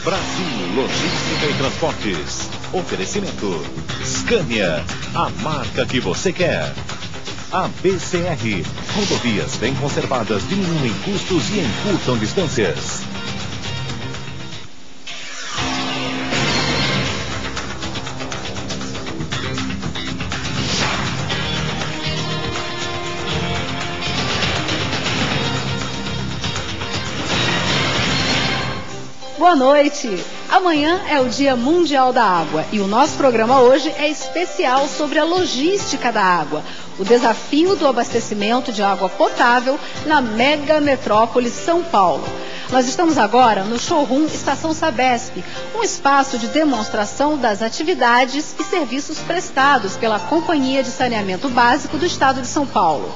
Brasil Logística e Transportes. Oferecimento Scania, a marca que você quer. ABCR, rodovias bem conservadas diminuem custos e encurtam distâncias. Boa noite! Amanhã é o Dia Mundial da Água e o nosso programa hoje é especial sobre a logística da água, o desafio do abastecimento de água potável na mega metrópole São Paulo. Nós estamos agora no showroom Estação Sabesp, um espaço de demonstração das atividades e serviços prestados pela Companhia de Saneamento Básico do Estado de São Paulo.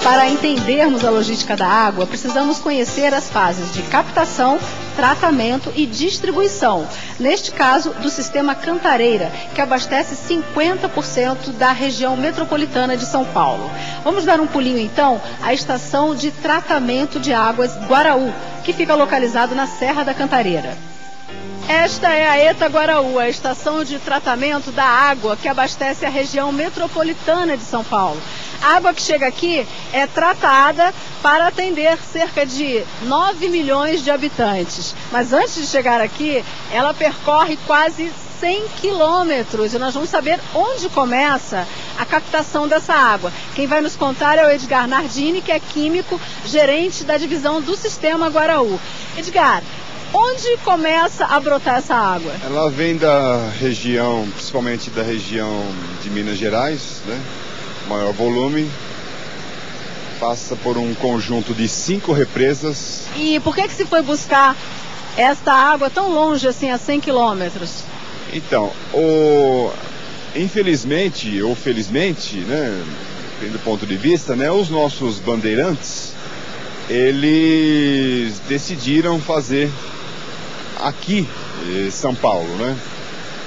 Para entendermos a logística da água, precisamos conhecer as fases de captação, tratamento e distribuição. Neste caso, do sistema Cantareira, que abastece 50% da região metropolitana de São Paulo. Vamos dar um pulinho, então, à estação de tratamento de águas Guaraú, que fica localizado na Serra da Cantareira. Esta é a ETA Guaraú, a estação de tratamento da água que abastece a região metropolitana de São Paulo. A água que chega aqui é tratada para atender cerca de 9 milhões de habitantes. Mas antes de chegar aqui, ela percorre quase 100 quilômetros e nós vamos saber onde começa a captação dessa água. Quem vai nos contar é o Edgar Nardini, que é químico, gerente da divisão do Sistema Guaraú. Edgar, onde começa a brotar essa água? Ela vem da região, principalmente da região de Minas Gerais, né? Maior volume, passa por um conjunto de 5 represas. E por que se foi buscar esta água tão longe assim, a 100 quilômetros? Então, infelizmente ou felizmente, né, do ponto de vista, né, os nossos bandeirantes, eles decidiram fazer aqui em São Paulo, né?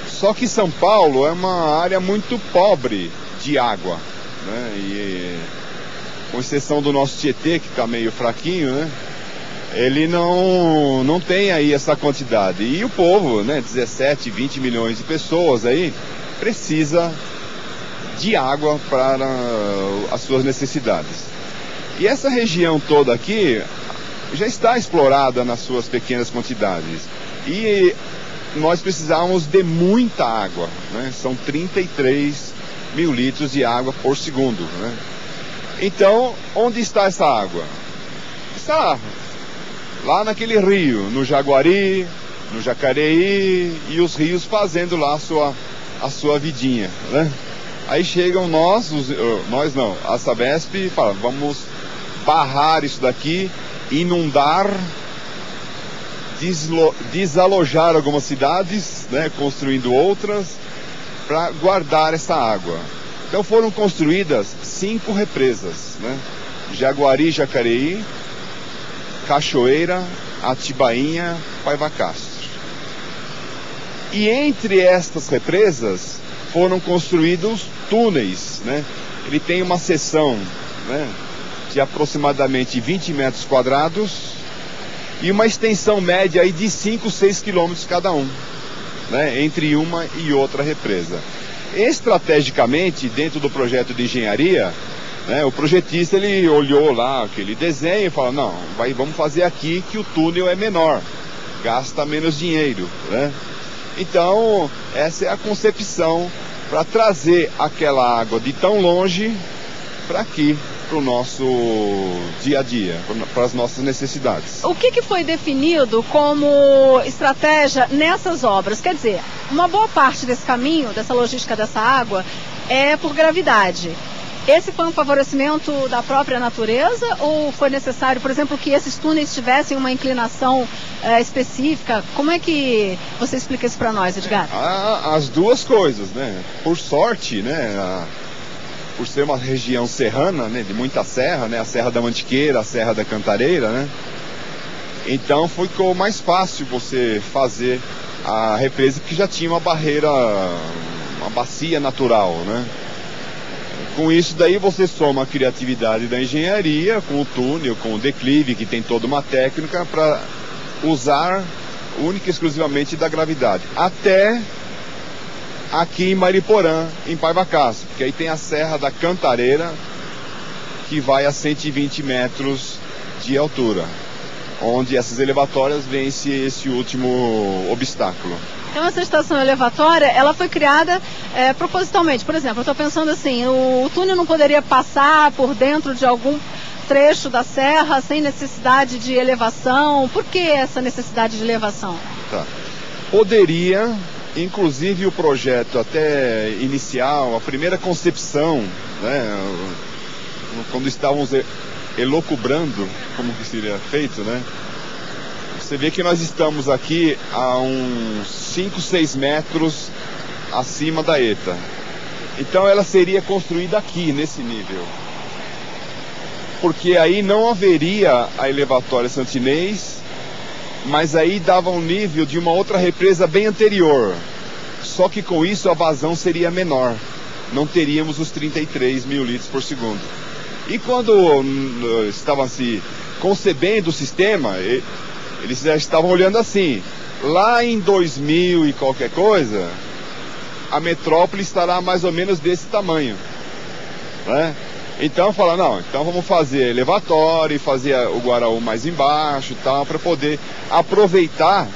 Só que São Paulo é uma área muito pobre de água, né? E com exceção do nosso Tietê, que está meio fraquinho, né? Ele não tem aí essa quantidade. E o povo, né, 17, 20 milhões de pessoas aí, precisa de água para as suas necessidades. E essa região toda aqui já está explorada nas suas pequenas quantidades. E nós precisamos de muita água, né? São 33 mil litros de água por segundo, né? Então, onde está essa água? Está lá naquele rio, no Jaguari, no Jacareí, e os rios fazendo lá a sua vidinha, né? Aí chegam a Sabesp e fala, vamos barrar isso daqui, inundar, desalojar algumas cidades, né, construindo outras, para guardar essa água. Então foram construídas 5 represas, né? Jaguari, Jacareí, Cachoeira, Atibainha, Paiva Castro. E entre estas represas foram construídos túneis, né? Ele tem uma seção, né, de aproximadamente 20 metros quadrados e uma extensão média aí de 5, 6 quilômetros cada um, né, entre uma e outra represa. Estrategicamente, dentro do projeto de engenharia, né, o projetista ele olhou lá aquele desenho e falou, não, vamos fazer aqui que o túnel é menor, gasta menos dinheiro, né? Então, essa é a concepção para trazer aquela água de tão longe para aqui, para o nosso dia a dia, para as nossas necessidades. O que foi definido como estratégia nessas obras? Quer dizer, uma boa parte desse caminho, dessa logística dessa água, é por gravidade. Esse foi um favorecimento da própria natureza ou foi necessário, por exemplo, que esses túneis tivessem uma inclinação específica? Como é que você explica isso para nós, Edgar? As duas coisas, né? Por sorte, né? por ser uma região serrana, né, de muita serra, né, a Serra da Mantiqueira, a Serra da Cantareira, né? Então ficou mais fácil você fazer a represa, porque já tinha uma barreira, uma bacia natural, né? Com isso daí você soma a criatividade da engenharia com o túnel, com o declive, que tem toda uma técnica para usar única e exclusivamente da gravidade. Até aqui em Mariporã, em Paiva Castro, porque aí tem a Serra da Cantareira, que vai a 120 metros de altura, onde essas elevatórias vencem esse último obstáculo. Então essa estação elevatória, ela foi criada propositalmente. Por exemplo, eu estou pensando assim, o túnel não poderia passar por dentro de algum trecho da serra sem necessidade de elevação? Por que essa necessidade de elevação? Tá. Poderia, inclusive o projeto até inicial, a primeira concepção, né, quando estávamos elocubrando como que seria feito, né? Você vê que nós estamos aqui a uns 5, 6 metros acima da ETA. Então ela seria construída aqui, nesse nível. Porque aí não haveria a elevatória Santinês, mas aí dava um nível de uma outra represa bem anterior. Só que com isso a vazão seria menor. Não teríamos os 33 mil litros por segundo. E quando estavam se concebendo o sistema, eles já estavam olhando assim, lá em 2000 e qualquer coisa, a metrópole estará mais ou menos desse tamanho, né? Então falaram, não, então vamos fazer elevatório e fazer o Guaraú mais embaixo e tal, para poder aproveitar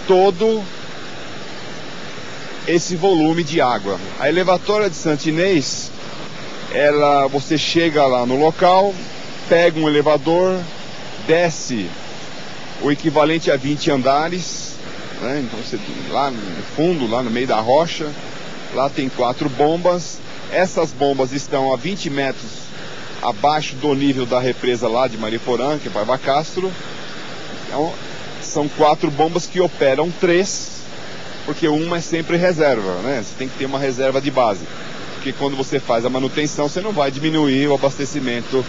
todo esse volume de água. A elevatória de Santinês, você chega lá no local, pega um elevador, desce o equivalente a 20 andares, né? Então você lá no fundo, lá no meio da rocha, lá tem 4 bombas. Essas bombas estão a 20 metros abaixo do nível da represa lá de Mariporã, que é Paiva Castro. Então, são 4 bombas que operam 3, porque uma é sempre reserva, né? Você tem que ter uma reserva de base. Porque quando você faz a manutenção, você não vai diminuir o abastecimento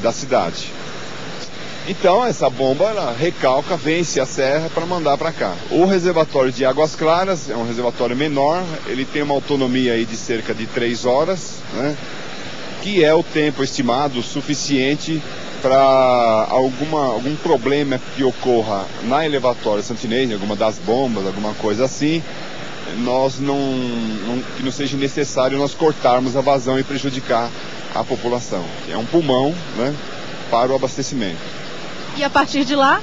da cidade. Então essa bomba ela recalca, vence a serra para mandar para cá. O reservatório de Águas Claras é um reservatório menor, ele tem uma autonomia aí de cerca de 3 horas, né? Que é o tempo estimado suficiente para algum problema que ocorra na elevatória Santinês, alguma das bombas, alguma coisa assim, que não seja necessário nós cortarmos a vazão e prejudicar a população. É um pulmão, né, para o abastecimento. E a partir de lá?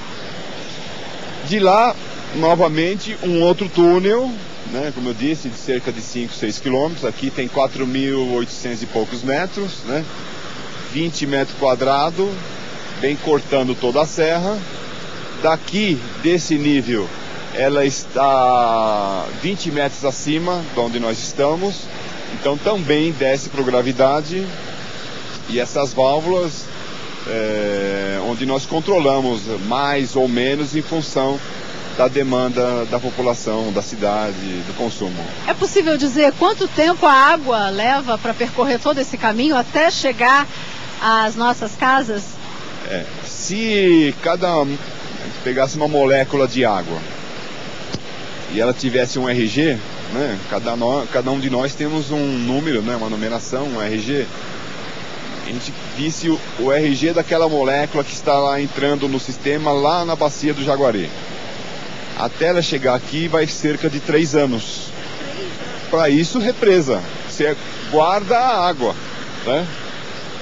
De lá, novamente, um outro túnel, né, como eu disse, de cerca de 5, 6 quilômetros. Aqui tem 4.800 e poucos metros, né, 20 metros quadrados, bem cortando toda a serra. Daqui, desse nível, ela está 20 metros acima de onde nós estamos, então também desce por gravidade, e essas válvulas, onde nós controlamos mais ou menos em função da demanda da população, da cidade, do consumo. É possível dizer quanto tempo a água leva para percorrer todo esse caminho até chegar às nossas casas? Se pegasse uma molécula de água e ela tivesse um RG, né, cada um de nós temos um número, né, uma numeração, um RG. A gente visse o RG daquela molécula que está lá entrando no sistema, lá na bacia do Jaguari. Até ela chegar aqui vai cerca de 3 anos. Para isso, represa. Você guarda a água, né,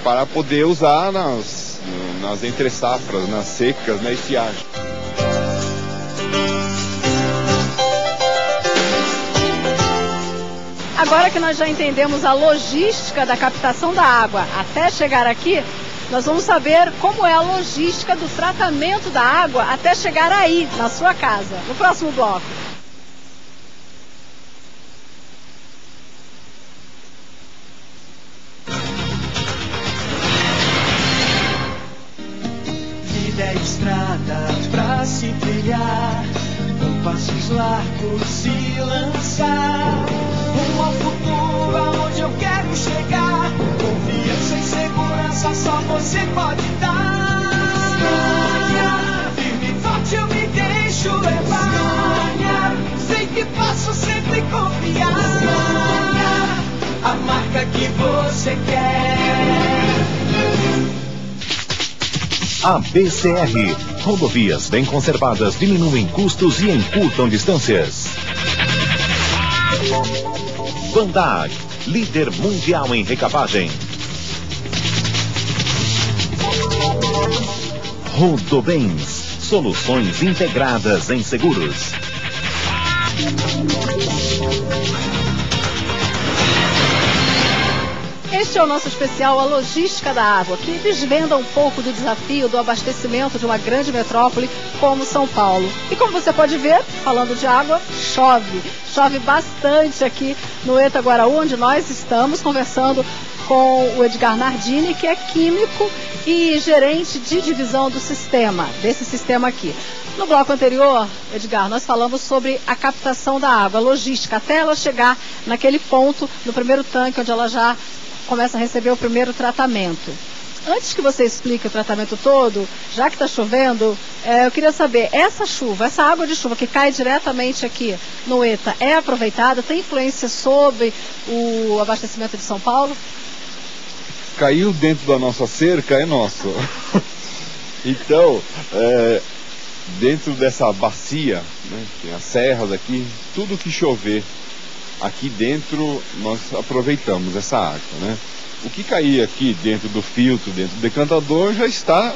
para poder usar nas entre-safras, nas secas, na estiagem. Agora que nós já entendemos a logística da captação da água até chegar aqui, nós vamos saber como é a logística do tratamento da água até chegar aí, na sua casa, no próximo bloco. Vida é estrada pra se trilhar, com passos largos se lançar, rumo ao futuro aonde eu eu quero chegar. Confiança e segurança só você pode dar. Scania, firme e forte eu me deixo levar. Scania, sei que posso sempre confiar. Scania, a marca que você quer. A BCR. Rodovias bem conservadas diminuem custos e encurtam distâncias. Bandag, líder mundial em recapagem. Rodobens, soluções integradas em seguros. Este é o nosso especial A Logística da Água, que desvenda um pouco do desafio do abastecimento de uma grande metrópole como São Paulo. E como você pode ver, falando de água, chove. Chove bastante aqui no ETA Guaraú, onde nós estamos conversando com o Edgar Nardini, que é químico e gerente de divisão do sistema, desse sistema aqui. No bloco anterior, Edgar, nós falamos sobre a captação da água, a logística, até ela chegar naquele ponto, no primeiro tanque, onde ela já começa a receber o primeiro tratamento. Antes que você explique o tratamento todo, já que está chovendo, eu queria saber, essa chuva, essa água de chuva que cai diretamente aqui no ETA, é aproveitada? Tem influência sobre o abastecimento de São Paulo? Caiu dentro da nossa cerca, é nosso. Então, dentro dessa bacia, né, tem as serras aqui, tudo que chover aqui dentro, nós aproveitamos essa água, né? O que cair aqui dentro do filtro, dentro do decantador, já está,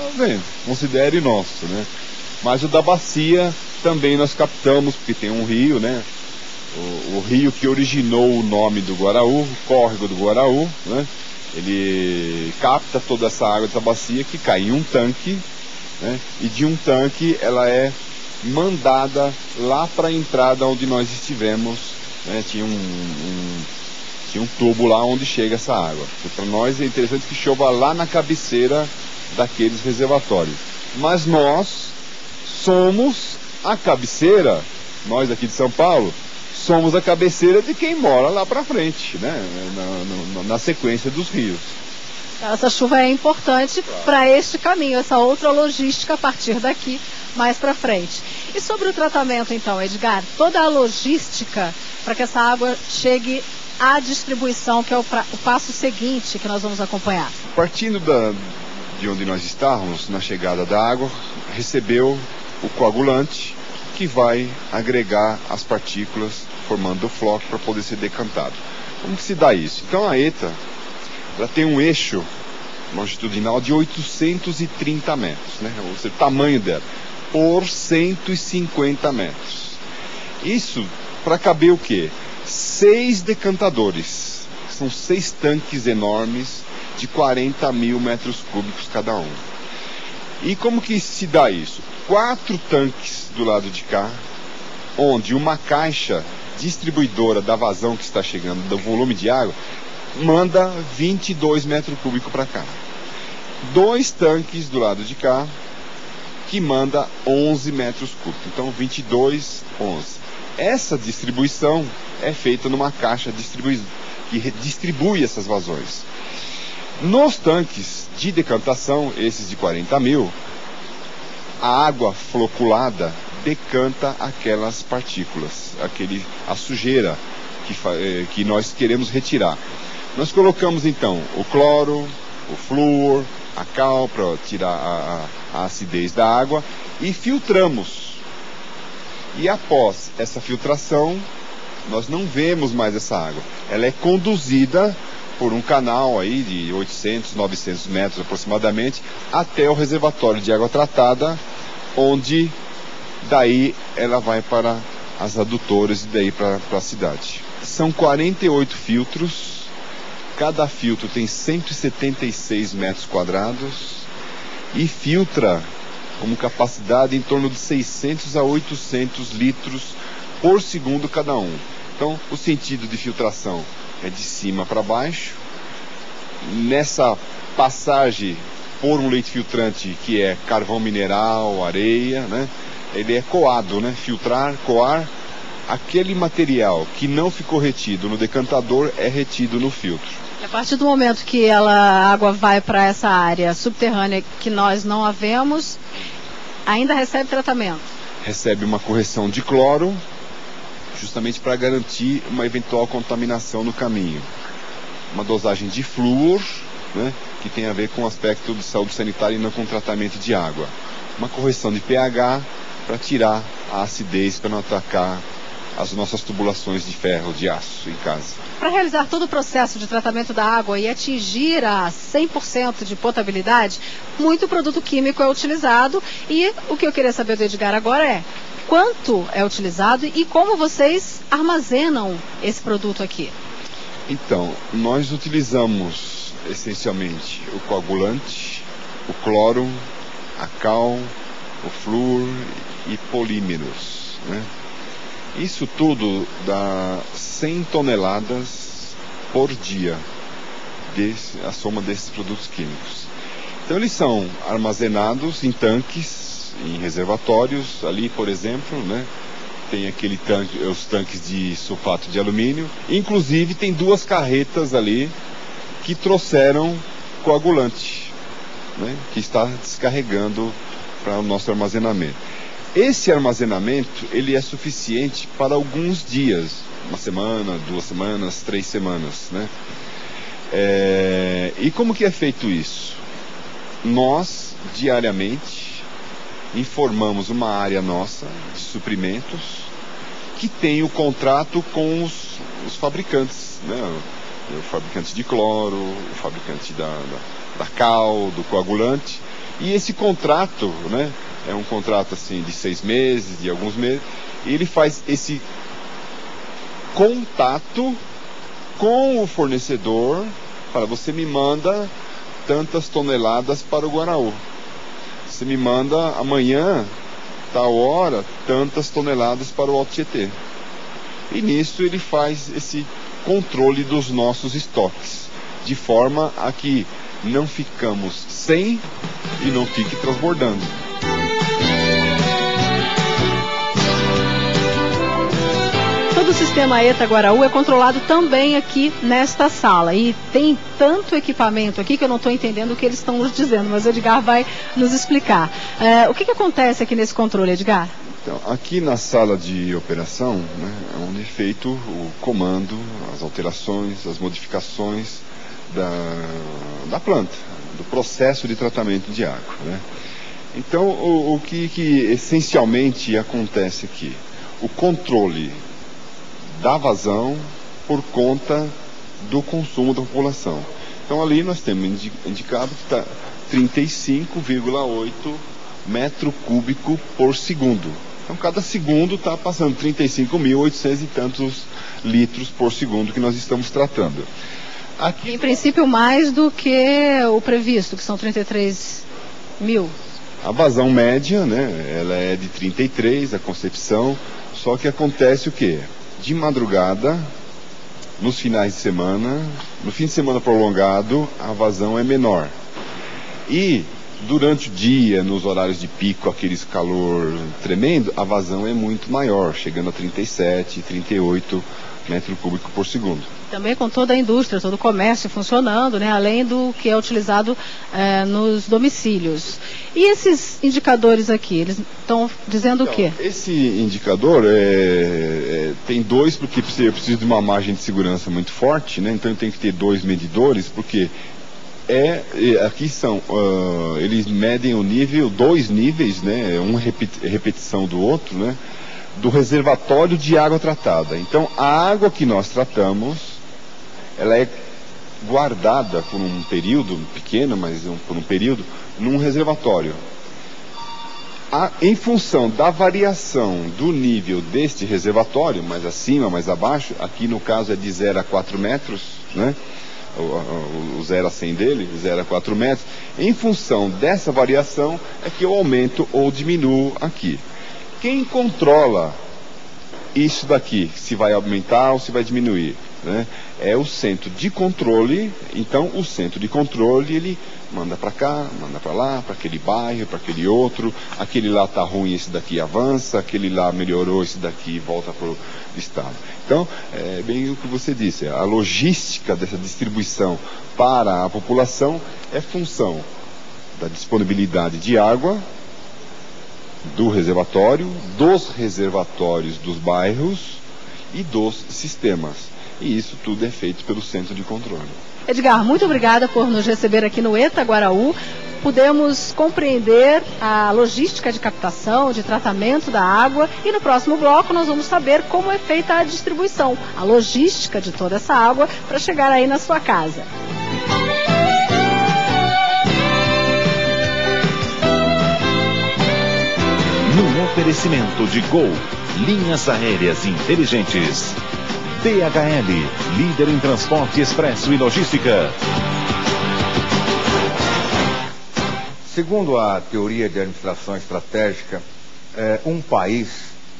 considere nosso, né? Mas o da bacia também nós captamos, porque tem um rio, né? O rio que originou o nome do Guaraú, o córrego do Guaraú, né? Ele capta toda essa água dessa bacia que cai em um tanque, né? E de um tanque ela é mandada lá para a entrada onde nós estivemos, né? Tinha um tubo lá onde chega essa água. Para nós é interessante que chova lá na cabeceira daqueles reservatórios. Mas nós somos a cabeceira, nós aqui de São Paulo, somos a cabeceira de quem mora lá para frente, né? Na sequência dos rios. Essa chuva é importante para este caminho, essa outra logística a partir daqui, mais para frente. E sobre o tratamento então, Edgar, toda a logística para que essa água chegue à distribuição, que é o passo seguinte que nós vamos acompanhar. Partindo de onde nós estávamos, na chegada da água, recebeu o coagulante, que vai agregar as partículas, formando o floco para poder ser decantado. Como que se dá isso? Então a ETA, ela tem um eixo longitudinal de 830 metros, né? O tamanho dela, por 150 metros. Isso para caber o quê? 6 decantadores. São 6 tanques enormes de 40 mil metros cúbicos cada um. E como que se dá isso? 4 tanques do lado de cá, onde uma caixa distribuidora da vazão que está chegando, do volume de água, manda 22 metros cúbicos para cá. 2 tanques do lado de cá, que manda 11 metros cúbicos. Então 22, 11. Essa distribuição é feita numa caixa que distribui essas vazões. Nos tanques de decantação, esses de 40 mil, a água floculada decanta aquelas partículas, a sujeira que nós queremos retirar. Nós colocamos então o cloro, o flúor, a cal para tirar a acidez da água e filtramos. E após essa filtração, nós não vemos mais essa água. Ela é conduzida por um canal aí de 800, 900 metros aproximadamente, até o reservatório de água tratada, onde daí ela vai para as adutoras e daí para a cidade. São 48 filtros, cada filtro tem 176 metros quadrados e filtra como capacidade em torno de 600 a 800 litros por segundo cada um. Então, o sentido de filtração é de cima para baixo. Nessa passagem por um leite filtrante que é carvão mineral, areia, né? Ele é coado, né? Filtrar, coar, aquele material que não ficou retido no decantador é retido no filtro. A partir do momento que a água vai para essa área subterrânea que nós não a vemos, ainda recebe tratamento? Recebe uma correção de cloro, justamente para garantir uma eventual contaminação no caminho. Uma dosagem de flúor, né, que tem a ver com o aspecto de saúde sanitária e não com tratamento de água. Uma correção de pH para tirar a acidez, para não atacar as nossas tubulações de ferro, de aço em casa. Para realizar todo o processo de tratamento da água e atingir a 100% de potabilidade, muito produto químico é utilizado. E o que eu queria saber do Edgar agora é quanto é utilizado e como vocês armazenam esse produto aqui. Então, nós utilizamos essencialmente o coagulante, o cloro, a cal, o flúor e polímeros, né? Isso tudo dá 100 toneladas por dia, a soma desses produtos químicos. Então eles são armazenados em tanques, em reservatórios, ali por exemplo, né? Tem aquele tanque, os tanques de sulfato de alumínio, inclusive tem 2 carretas ali que trouxeram coagulante, né? Que está descarregando para o nosso armazenamento. Esse armazenamento, ele é suficiente para alguns dias, 1 semana, 2 semanas, 3 semanas, né? E como que é feito isso? Nós, diariamente, informamos uma área nossa de suprimentos que tem o contrato com os fabricantes, né? O fabricante de cloro, o fabricante da cal, do coagulante. E esse contrato, né? É um contrato assim de 6 meses, de alguns meses, e ele faz esse contato com o fornecedor para você me manda tantas toneladas para o Guaraú. Você me manda amanhã, tal hora, tantas toneladas para o Alto Tietê. E nisso ele faz esse controle dos nossos estoques, de forma a que não ficamos sem e não fique transbordando. Todo o sistema ETA Guaraú é controlado também aqui nesta sala. E tem tanto equipamento aqui que eu não estou entendendo o que eles estão nos dizendo, mas o Edgar vai nos explicar. O que acontece aqui nesse controle, Edgar? Então, aqui na sala de operação, né, é onde é feito o comando, as alterações, as modificações da planta, do processo de tratamento de água, né? Então, o que essencialmente acontece aqui? O controle da vazão por conta do consumo da população. Então, ali nós temos indicado que está 35,8 metro cúbico por segundo. Então, cada segundo está passando 35.800 e tantos litros por segundo que nós estamos tratando. Aqui, em princípio, mais do que o previsto, que são 33 mil. A vazão média, né, ela é de 33, a concepção, só que acontece o quê? De madrugada, nos finais de semana, no fim de semana prolongado, a vazão é menor. E durante o dia, nos horários de pico, aqueles calor tremendo, a vazão é muito maior, chegando a 37, 38 metros cúbicos por segundo. Também com toda a indústria, todo o comércio funcionando, né, além do que é utilizado nos domicílios. E esses indicadores aqui, eles estão dizendo o quê? Esse indicador tem 2, porque eu preciso de uma margem de segurança muito forte, né? Então eu tenho que ter 2 medidores, porque aqui são, eles medem o nível, 2 níveis, né? Um repetição do outro, né? Do reservatório de água tratada. Então a água que nós tratamos, ela é guardada por um período pequeno, mas por um período, num reservatório. Em função da variação do nível deste reservatório, mais acima, mais abaixo, aqui no caso é de 0 a 4 metros, né? O 0 a 100 dele, 0 a 4 metros. Em função dessa variação é que eu aumento ou diminuo aqui. Quem controla isso daqui, se vai aumentar ou se vai diminuir? né? É o centro de controle. Então o centro de controle ele manda para cá, manda para lá, para aquele bairro, para aquele outro. Aquele lá tá ruim, esse daqui avança. Aquele lá melhorou, esse daqui volta para o estado. Então é bem o que você disse. A logística dessa distribuição para a população é função da disponibilidade de água, do reservatório, dos reservatórios dos bairros e dos sistemas. E isso tudo é feito pelo centro de controle. Edgar, muito obrigada por nos receber aqui no ETA Guaraú. Pudemos compreender a logística de captação, de tratamento da água, e no próximo bloco nós vamos saber como é feita a distribuição, a logística de toda essa água para chegar aí na sua casa. No oferecimento de Gol, linhas aéreas inteligentes. DHL, líder em transporte expresso e logística. Segundo a teoria de administração estratégica, um país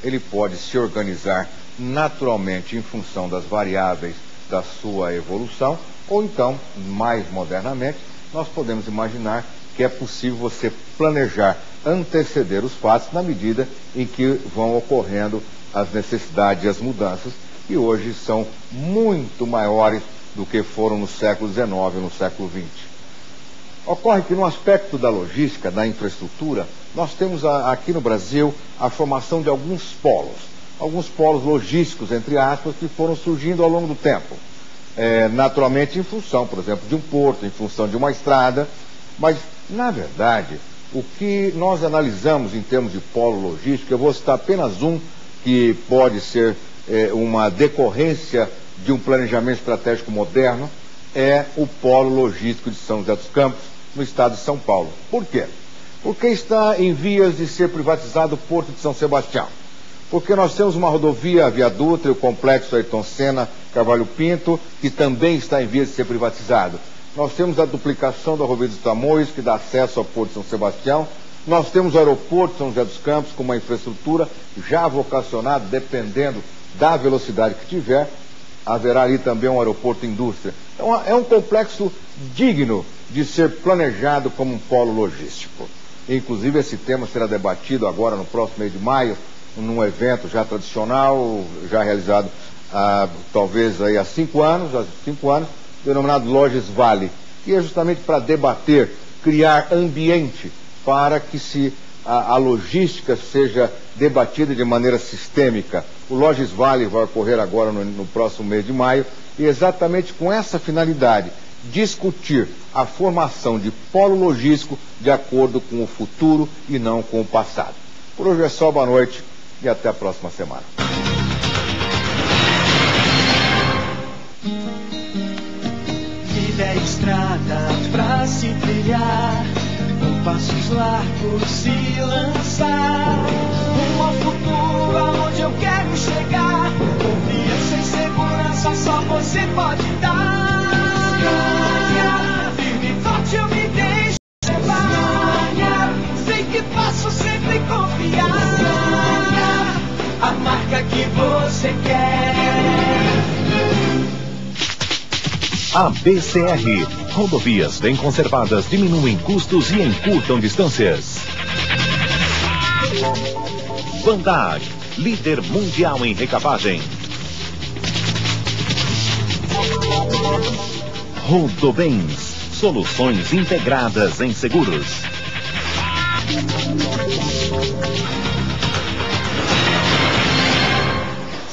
ele pode se organizar naturalmente em função das variáveis da sua evolução, ou então, mais modernamente, nós podemos imaginar que é possível você planejar, anteceder os fatos na medida em que vão ocorrendo as necessidades e as mudanças, que hoje são muito maiores do que foram no século XIX e no século XX. Ocorre que no aspecto da logística, da infraestrutura, nós temos aqui no Brasil a formação de alguns polos logísticos, entre aspas, que foram surgindo ao longo do tempo. Naturalmente em função, por exemplo, de um porto, em função de uma estrada, mas, na verdade, o que nós analisamos em termos de polo logístico, eu vou citar apenas um que pode ser uma decorrência de um planejamento estratégico moderno, é o polo logístico de São José dos Campos, no estado de São Paulo. Por quê? Porque está em vias de ser privatizado o Porto de São Sebastião. Porque nós temos uma rodovia, a Via Dutra, e o complexo Ayrton Senna Carvalho Pinto, que também está em vias de ser privatizado. Nós temos a duplicação da rodovia dos Tamoios, que dá acesso ao Porto de São Sebastião. Nós temos o aeroporto de São José dos Campos, com uma infraestrutura já vocacionada, dependendo da velocidade que tiver. Haverá ali também um aeroporto indústria. Então, é um complexo digno de ser planejado como um polo logístico. Inclusive, esse tema será debatido agora no próximo mês de maio, num evento já tradicional, já realizado talvez aí há 5 anos, denominado Lojas Vale, que é justamente para debater, criar ambiente para que a logística seja debatida de maneira sistêmica. O Lojas Vale vai ocorrer agora no próximo mês de maio, e exatamente com essa finalidade, discutir a formação de polo logístico de acordo com o futuro e não com o passado. Por hoje é só, boa noite e até a próxima semana. Vida é estrada pra se trilhar, com passos largos se lançar, rumo ao futuro aonde eu quero chegar. Confiança e segurança só você pode dar. Firme e forte eu me deixo levar, sei que posso sempre confiar. A marca que você quer. A BCR, rodovias bem conservadas diminuem custos e encurtam distâncias. Vandag, líder mundial em recapagem. Rodobens, soluções integradas em seguros.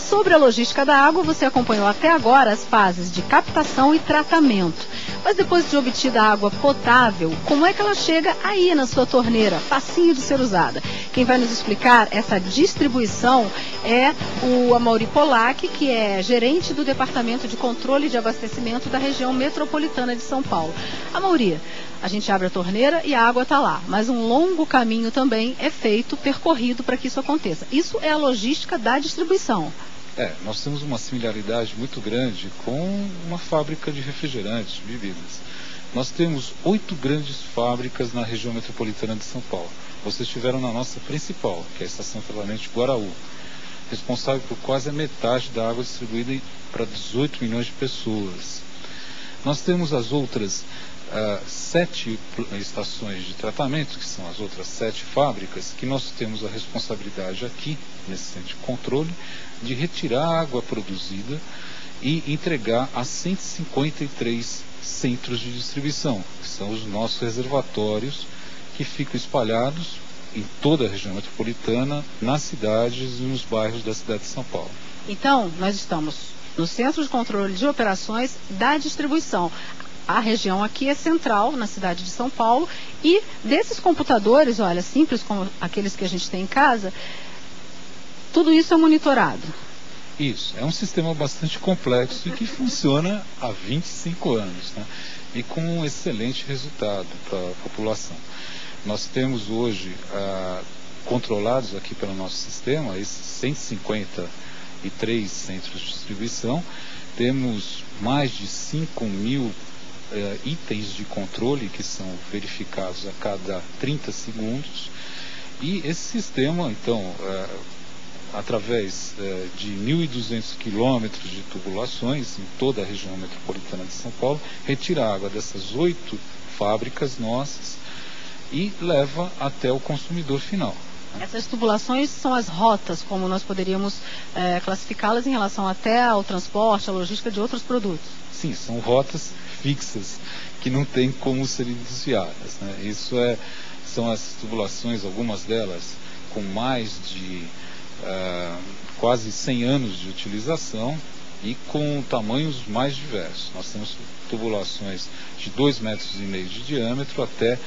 Sobre a logística da água, você acompanhou até agora as fases de captação e tratamento. Mas depois de obtida a água potável, como é que ela chega aí na sua torneira, facinho de ser usada? Quem vai nos explicar essa distribuição é o Amaury Polak, que é gerente do Departamento de Controle de Abastecimento da região metropolitana de São Paulo. Amaury, a gente abre a torneira e a água está lá, mas um longo caminho também é feito, percorrido para que isso aconteça. Isso é a logística da distribuição. Nós temos uma similaridade muito grande com uma fábrica de refrigerantes, bebidas. Nós temos 8 grandes fábricas na região metropolitana de São Paulo. Vocês estiveram na nossa principal, que é a Estação Ferramente Guaraú. responsável por quase a metade da água distribuída para 18 milhões de pessoas. Nós temos as outras 7 estações de tratamento, que são as outras 7 fábricas, que nós temos a responsabilidade aqui, nesse centro de controle, de retirar a água produzida e entregar a 153 centros de distribuição, que são os nossos reservatórios, que ficam espalhados em toda a região metropolitana, nas cidades e nos bairros da cidade de São Paulo. Então, nós estamos no Centro de Controle de Operações da Distribuição. A região aqui é central, na cidade de São Paulo, e desses computadores, olha, simples como aqueles que a gente tem em casa, tudo isso é monitorado. Isso, é um sistema bastante complexo e que funciona há 25 anos, né? E com um excelente resultado para a população. Nós temos hoje, controlados aqui pelo nosso sistema, esses 153 centros de distribuição, temos mais de 5.000 itens de controle que são verificados a cada 30 segundos, e esse sistema, então, através de 1.200 quilômetros de tubulações em toda a região metropolitana de São Paulo, retira a água dessas 8 fábricas nossas e leva até o consumidor final. Essas tubulações são as rotas, como nós poderíamos classificá-las em relação até ao transporte, à logística de outros produtos. Sim, são rotas fixas que não tem como serem desviadas, né? Isso são as tubulações, algumas delas com mais de quase 100 anos de utilização e com tamanhos mais diversos. Nós temos tubulações de 2,5 metros de diâmetro até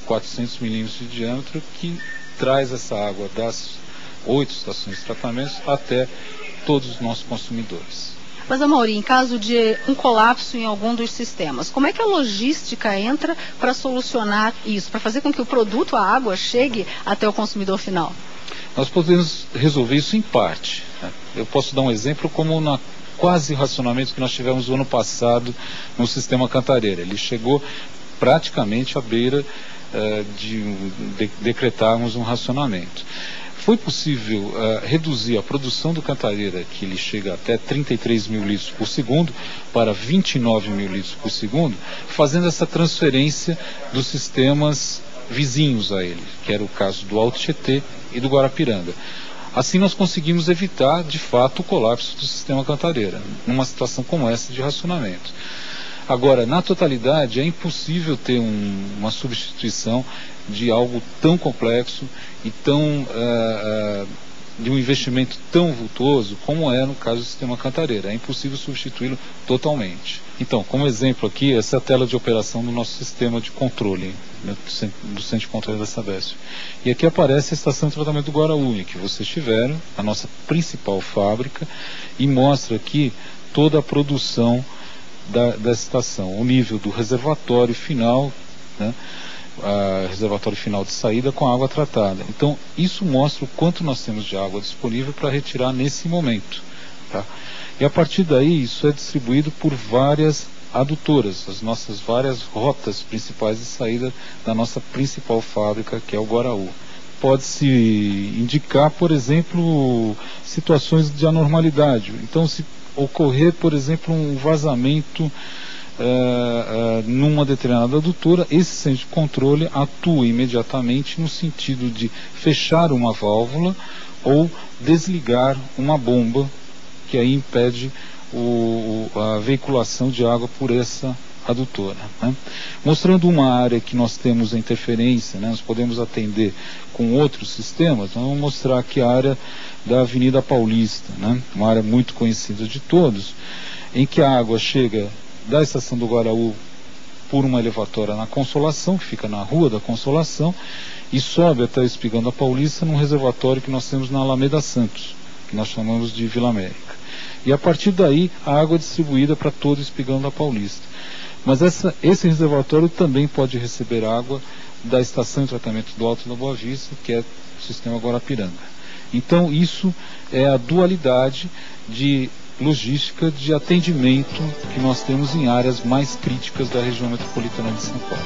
400 milímetros de diâmetro, que traz essa água das 8 estações de tratamento até todos os nossos consumidores. Mas, Amaury, em caso de um colapso em algum dos sistemas, como é que a logística entra para solucionar isso, para fazer com que o produto, a água, chegue até o consumidor final? Nós podemos resolver isso em parte, né? Eu posso dar um exemplo como na quase racionamento que nós tivemos no ano passado no sistema Cantareira. Ele chegou praticamente à beira de decretarmos um racionamento. Foi possível reduzir a produção do Cantareira, que ele chega até 33 mil litros por segundo, para 29 mil litros por segundo, fazendo essa transferência dos sistemas vizinhos a ele, que era o caso do Alto Tietê e do Guarapiranga. Assim nós conseguimos evitar, de fato, o colapso do sistema Cantareira, numa situação como essa de racionamento. Agora, na totalidade, é impossível ter uma substituição de algo tão complexo e de um investimento tão vultuoso como é no caso do sistema Cantareira. É impossível substituí-lo totalmente. Então, como exemplo aqui, essa é a tela de operação do nosso sistema de controle, né, do centro de controle da Sabesp. E aqui aparece a estação de tratamento do Guaraú, que vocês tiveram, a nossa principal fábrica, e mostra aqui toda a produção da estação, o nível do reservatório final, né, reservatório final de saída com água tratada. Então, isso mostra o quanto nós temos de água disponível para retirar nesse momento. Tá? E a partir daí, isso é distribuído por várias adutoras, as nossas várias rotas principais de saída da nossa principal fábrica, que é o Guaraú. Pode-se indicar, por exemplo, situações de anormalidade. Então, se ocorrer, por exemplo, um vazamento numa determinada adutora, esse centro de controle atua imediatamente no sentido de fechar uma válvula ou desligar uma bomba, que aí impede a veiculação de água por essa adutora, né? Mostrando uma área que nós temos a interferência, né? Nós podemos atender com outros sistemas. Nós vamos mostrar aqui a área da Avenida Paulista, né? Uma área muito conhecida de todos, em que a água chega da estação do Guaraú por uma elevatória na Consolação, que fica na Rua da Consolação, e sobe até o Espigão da Paulista num reservatório que nós temos na Alameda Santos, que nós chamamos de Vila América. E a partir daí a água é distribuída para todo o Espigão da Paulista. Mas esse reservatório também pode receber água da estação de tratamento do Alto da Boa Vista, que é o sistema Guarapiranga. Então isso é a dualidade de logística de atendimento que nós temos em áreas mais críticas da região metropolitana de São Paulo.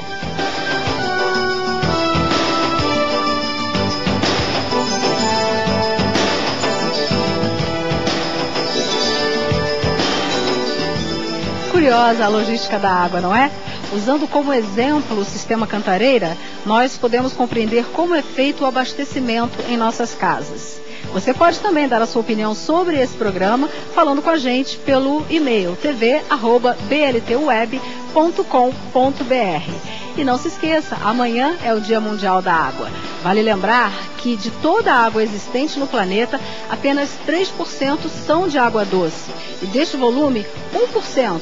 maravilhosa a logística da água, não é? Usando como exemplo o sistema Cantareira, nós podemos compreender como é feito o abastecimento em nossas casas. Você pode também dar a sua opinião sobre esse programa falando com a gente pelo e-mail tv@bltweb.com.br. E não se esqueça, amanhã é o Dia Mundial da Água. Vale lembrar que de toda a água existente no planeta, apenas 3% são de água doce. E deste volume, 1%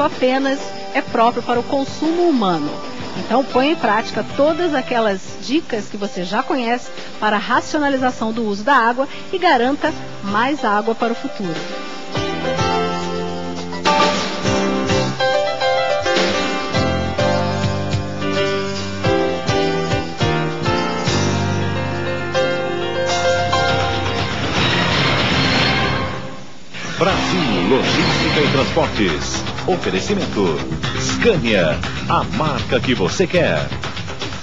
apenas é próprio para o consumo humano. Então ponha em prática todas aquelas dicas que você já conhece para a racionalização do uso da água e garanta mais água para o futuro. Brasil Logística e Transportes. Oferecimento Scania, a marca que você quer.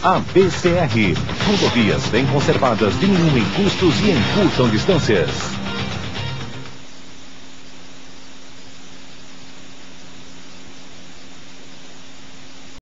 A BCR, rodovias bem conservadas diminuem custos e encurtam distâncias.